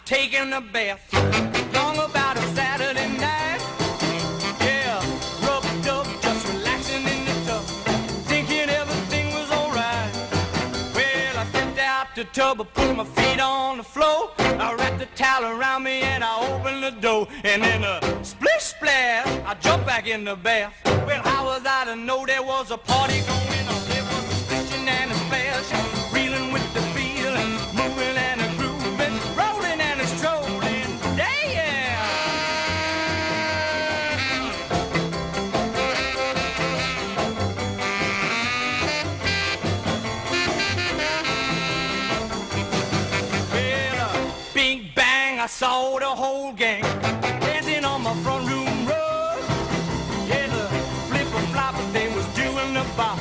taking a bath, long about a Saturday night. Yeah, rubbed up, just relaxing in the tub, thinking everything was alright. Well, I stepped out the tub, I put my feet on the floor, I wrapped the towel around me and I opened the door, and then a splish splash, I jumped back in the bath. Well, how was I to know there was a party going on? There was a splishing and a splash, reeling with the feeling, moving and a grooving, rolling and a strolling. Yeah! Well, big bang, I saw the whole gang dancing on my front room rug. Yeah, the flipper flopper, they was doing the bop.